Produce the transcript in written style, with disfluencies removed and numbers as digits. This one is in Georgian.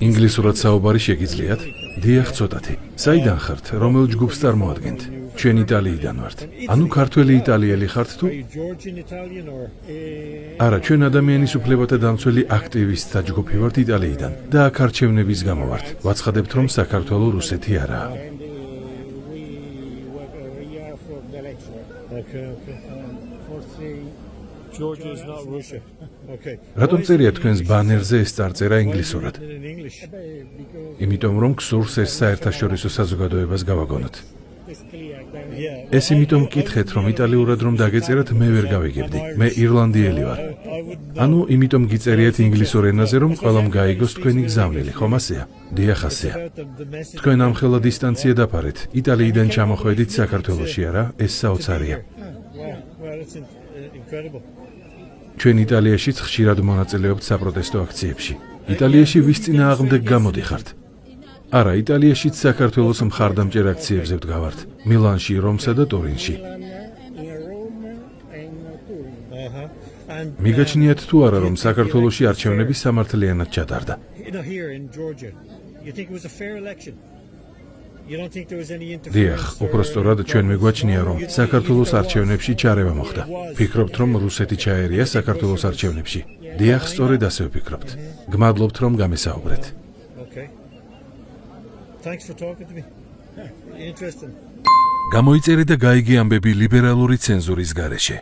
ინგლისურად საუბარი შეგიძლიათ? დიახ, ცოტათი. საიდან ხართ? რომელ ჯგუფს წარმოადგენთ? ჩვენ იტალიიდან ვართ. ანუ ქართველი იტალიელი ხართ თუ? არა, ჩვენ ადამიანის უფლებათა დამცველი აქტივისტთა ჯგუფი ვართ იტალიიდან და აქ არჩევნების გამო ვართ. ვაცხადებთ, რომ საქართველო რუსეთი არაა. რატომ წერია თქვენს ბანერზე ეს წარწერა ინგლისურად? იმიტომ რომ გსურს ეს საერთაშორისო საზოგადოებას გავაგონოთ. ეს იმიტომ გკითხეთ, რომ იტალიურად რომ დაგეწერათ, მე ვერ გავიგებდი. მე ირლანდიელი ვარ. ანუ იმიტომ გიწერიეთ ინგლისურ ენაზე, რომ ყველამ გაიგოს თქვენი გზავნილი, ხომ ასეა? დიახ, ასეა. თქვენ ამხელა დისტანცია დაფარეთ. იტალიიდან ჩამოხვედით საქართველოში არა, ეს საოცარია. ჩვენ იტალიაშიც ხშირად მონაწილეობთ საპროტესტო აქციებში. იტალიაში ვის წინააღმდეგ გამოდიხართ? არა, იტალიაშიც საქართველოს მხარდამჭერ აქციებზე ვდგავართ. მილანში, რომსა და ტორინში. მიგაჩნიათ თუ არა, რომ საქართველოში არჩევნები სამართლიანად ჩატარდა? დიახ, უпростоრად ჩვენ მიგვაჩნია, რომ საქართველოს არჩევნებში ჩარევა მოხდა. ფიქრობთ, რომ რუსეთი ჩაერია საქართველოს არჩევნებში? დიახ, სწორედ ასე ვფიქრობთ. გმადლობთ, რომ გამესაუბრეთ. გამოიწერე და გაიგე ამბები ლიბერალური ცენზურის გარეშე.